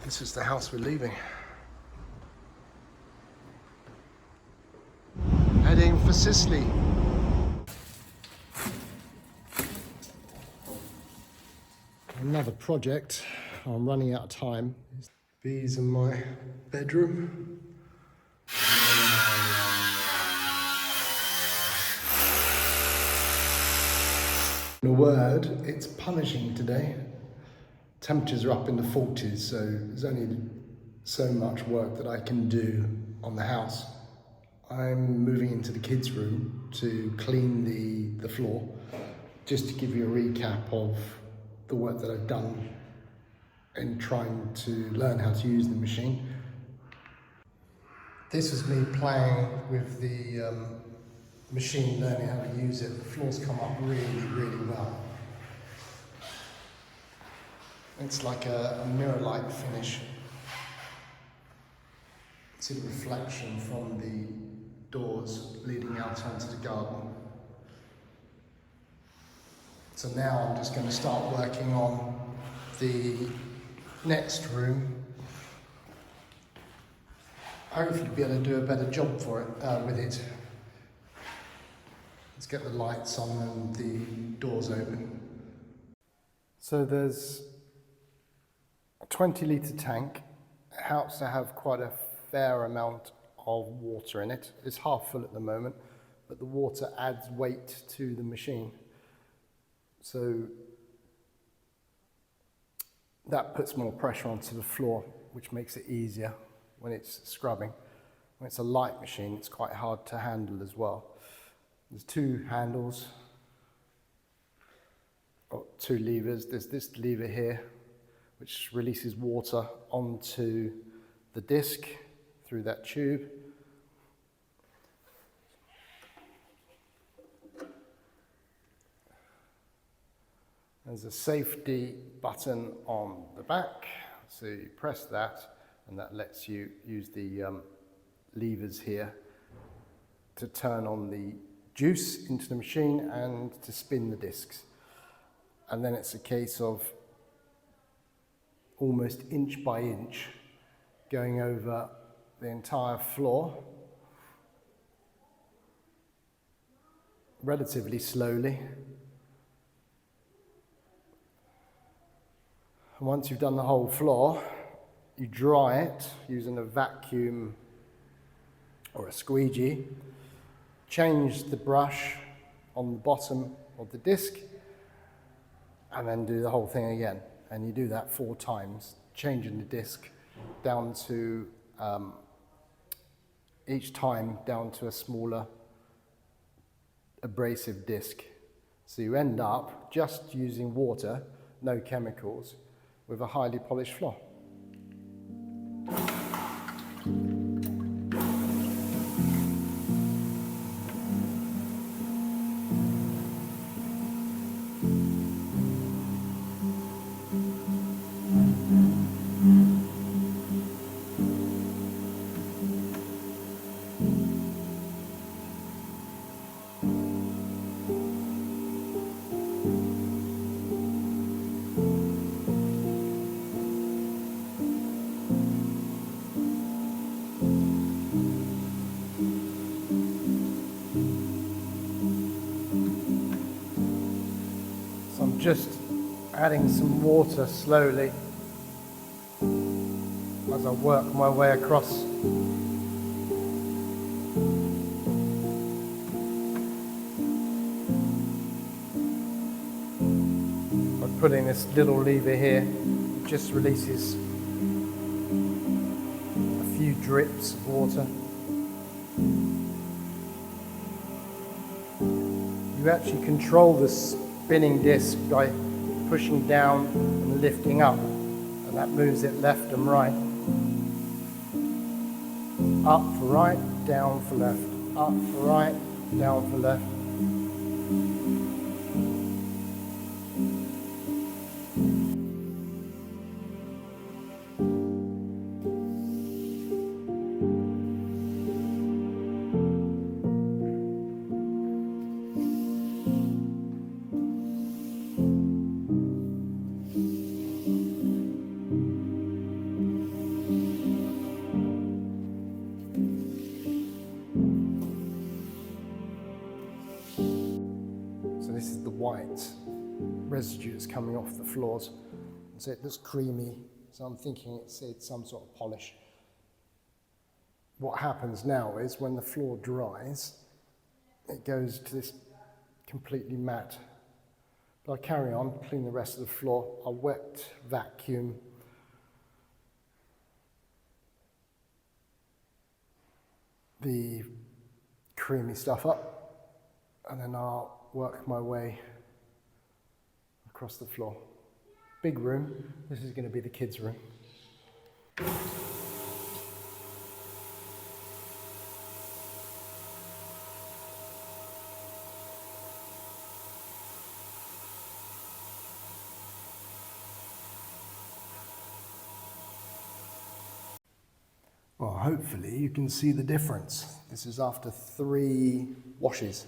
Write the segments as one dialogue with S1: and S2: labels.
S1: This is the house we're leaving. Heading for Sicily. Another project. I'm running out of time. These are my bedroom. In a word, it's punishing today. Temperatures are up in the 40s, so there's only so much work that I can do on the house. I'm moving into the kids' room to clean the floor, just to give you a recap of the work that I've done in trying to learn how to use the machine. This is me playing with the machine, learning how to use it. The floors come up really, really well. It's like a mirror-like finish. See the reflection from the doors leading out onto the garden. So now I'm just going to start working on the next room. Hopefully be able to do a better job for it with it. Let's get the lights on and the doors open. So there's a 20-litre tank. It helps to have quite a fair amount of water in it. It's half full at the moment, but the water adds weight to the machine. So that puts more pressure onto the floor, which makes it easier when it's scrubbing. When it's a light machine, it's quite hard to handle as well. There's two handles, or two levers. There's this lever here, which releases water onto the disc through that tube. There's a safety button on the back, so you press that and that lets you use the levers here to turn on the juice into the machine and to spin the discs. And then it's a case of almost inch by inch going over the entire floor relatively slowly. And once you've done the whole floor, you dry it using a vacuum or a squeegee, change the brush on the bottom of the disc, and then do the whole thing again. And you do that 4 times, changing the disc down to, each time down to a smaller abrasive disc. So you end up just using water, no chemicals, with a highly polished floor. Just adding some water slowly as I work my way across. By putting this little lever here, it just releases a few drips of water. You actually control this spinning disc by pushing down and lifting up, and that moves it left and right. Up for right, down for left. Up for right, down for left. white residue that's coming off the floors. So it looks creamy, so I'm thinking it's some sort of polish. What happens now is when the floor dries, it goes to this completely matte. But I carry on, clean the rest of the floor. I'll wet vacuum the creamy stuff up, and then I'll work my way across the floor. Big room. This is going to be the kids' room. Well, hopefully you can see the difference. This is after 3 washes.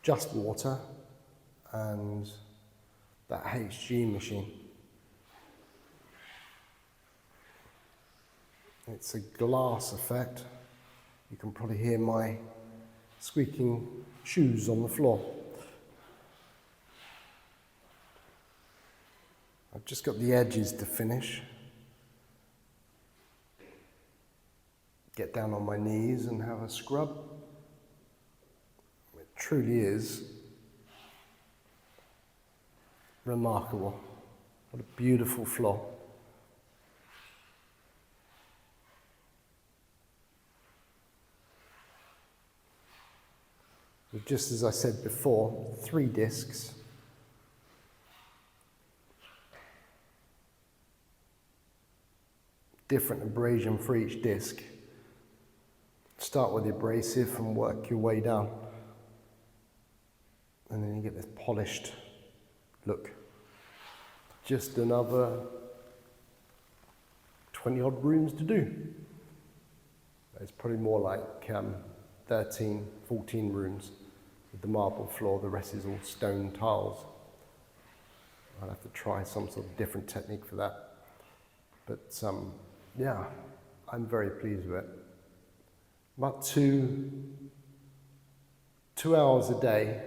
S1: Just water and that HG machine. It's a glass effect. You can probably hear my squeaking shoes on the floor. I've just got the edges to finish. Get down on my knees and have a scrub. It truly is remarkable. What a beautiful floor. But just as I said before, 3 discs. Different abrasion for each disc. Start with the abrasive and work your way down. And then you get this polished look. Just another 20 odd rooms to do. It's probably more like 13, 14 rooms with the marble floor. The rest is all stone tiles. I'll have to try some sort of different technique for that. But yeah, I'm very pleased with it. About 2 hours a day,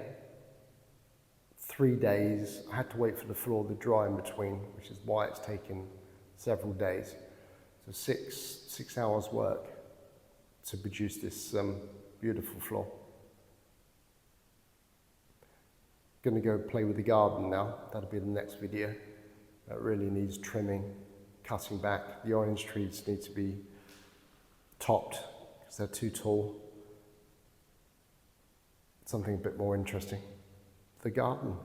S1: 3 days. I had to wait for the floor to dry in between, which is why it's taken several days. So 6 hours work to produce this beautiful floor. Gonna go play with the garden now. That'll be the next video. That really needs trimming, cutting back. The orange trees need to be topped because they're too tall. Something a bit more interesting. The garden.